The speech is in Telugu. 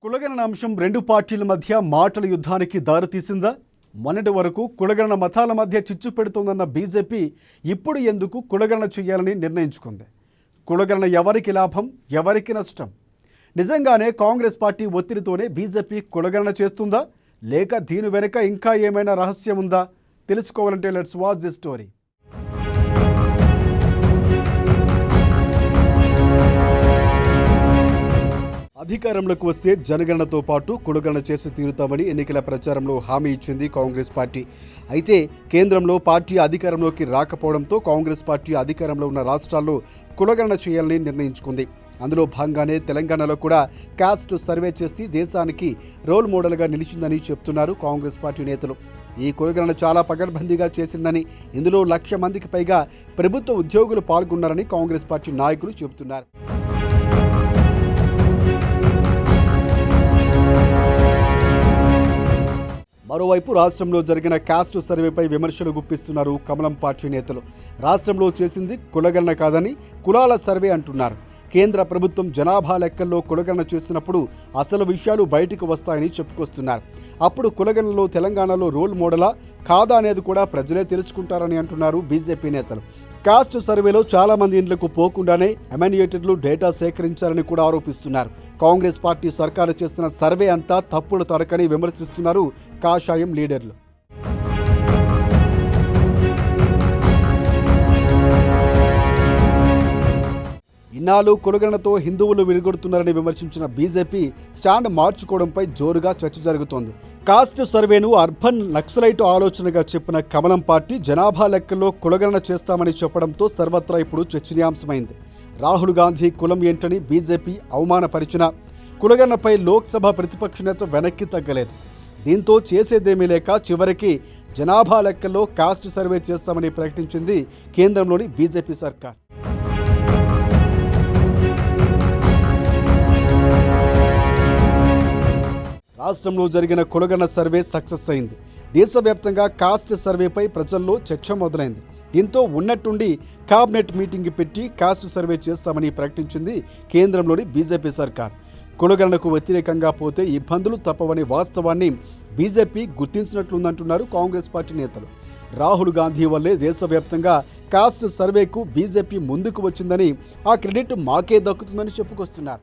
కులగణన అంశం రెండు పార్టీల మధ్య మాటల యుద్ధానికి దారితీసిందా? మొన్నటి వరకు కులగణన మతాల మధ్య చిచ్చు పెడుతోందన్న బీజేపీ ఇప్పుడు ఎందుకు కులగణన చేయాలని నిర్ణయించుకుంది? కులగణన ఎవరికి లాభం, ఎవరికి నష్టం? నిజంగానే కాంగ్రెస్ పార్టీ ఒత్తిడితోనే బీజేపీ కులగణన చేస్తుందా, లేక దీని వెనుక ఇంకా ఏమైనా రహస్యం ఉందా? తెలుసుకోవాలంటే లెట్స్ వాచ్ దిస్ స్టోరీ. అధికారంలోకి వస్తే జనగణనతో పాటు కులగణన చేసి తీరుతామని ఎన్నికల ప్రచారంలో హామీ ఇచ్చింది కాంగ్రెస్ పార్టీ. అయితే కేంద్రంలో పార్టీ అధికారంలోకి రాకపోవడంతో కాంగ్రెస్ పార్టీ అధికారంలో ఉన్న రాష్ట్రాల్లో కులగణన చేయాలని నిర్ణయించుకుంది. అందులో భాగంగానే తెలంగాణలో కూడా కాస్ట్ సర్వే చేసి దేశానికి రోల్ మోడల్గా నిలిచిందని చెప్తున్నారు కాంగ్రెస్ పార్టీ నేతలు. ఈ కులగణన చాలా పకడ్బందీగా చేసిందని, ఇందులో 1,00,000 మందికి పైగా ప్రభుత్వ ఉద్యోగులు పాల్గొన్నారని కాంగ్రెస్ పార్టీ నాయకులు చెబుతున్నారు. మరోవైపు రాష్ట్రంలో జరిగిన కాస్ట్ సర్వేపై విమర్శలు గుప్పిస్తున్నారు కమలం పార్టీ నేతలు. రాష్ట్రంలో చేసింది కులగణన కాదని కులాల సర్వే అంటున్నారు. కేంద్ర ప్రభుత్వం జనాభా లెక్కల్లో కులగణన చేసినప్పుడు అసలు విషయాలు బయటకు వస్తాయని చెప్పుకొస్తున్నారు. అప్పుడు కులగణనలో తెలంగాణలో రోల్ మోడలా కాదా అనేది కూడా ప్రజలే తెలుసుకుంటారని అంటున్నారు బీజేపీ నేతలు. కాస్ట్ సర్వేలో చాలా మంది ఇండ్లకు పోకుండానే ఎమాన్యుయేటెడ్లు డేటా సేకరించారని కూడా ఆరోపిస్తున్నారు. కాంగ్రెస్ పార్టీ సర్కారు చేస్తున్న సర్వే అంతా తప్పుడు తడకని విమర్శిస్తున్నారు కాషాయం లీడర్లు. ఇన్నాళ్ళు కులగణనతో హిందువులు విరగొడుతున్నారని విమర్శించిన బీజేపీ స్టాండ్ మార్చుకోవడంపై జోరుగా చర్చ జరుగుతోంది. కాస్ట్ సర్వేను అర్బన్ నక్సలైట్ ఆలోచనగా చెప్పిన కమలం పార్టీ జనాభా లెక్కల్లో కులగణన చేస్తామని చెప్పడంతో సర్వత్రా ఇప్పుడు చర్చనీయాంశమైంది. రాహుల్ గాంధీ కులం ఏంటని బీజేపీ అవమానపరిచిన కులగణనపై లోక్సభ ప్రతిపక్ష నేత వెనక్కి తగ్గలేదు. దీంతో చేసేదేమీ లేక చివరికి జనాభా లెక్కల్లో కాస్ట్ సర్వే చేస్తామని ప్రకటించింది కేంద్రంలోని బీజేపీ సర్కార్. రాష్ట్రంలో జరిగిన కులగణన సర్వే సక్సెస్ అయింది. దేశవ్యాప్తంగా కాస్ట్ సర్వేపై ప్రజల్లో చర్చ మొదలైంది. దీంతో ఉన్నట్టుండి కేబినెట్ మీటింగ్ పెట్టి కాస్ట్ సర్వే చేస్తామని ప్రకటించింది కేంద్రంలోని బీజేపీ సర్కార్. కులగణనకు వ్యతిరేకంగా పోతే ఇబ్బందులు తప్పవనే వాస్తవాన్ని బీజేపీ గుర్తించినట్లుందంటున్నారు కాంగ్రెస్ పార్టీ నేతలు. రాహుల్ గాంధీ వల్లే దేశవ్యాప్తంగా కాస్ట్ సర్వేకు బీజేపీ ముందుకు వచ్చిందని, ఆ క్రెడిట్ మాకే దక్కుతుందని చెప్పుకొస్తున్నారు.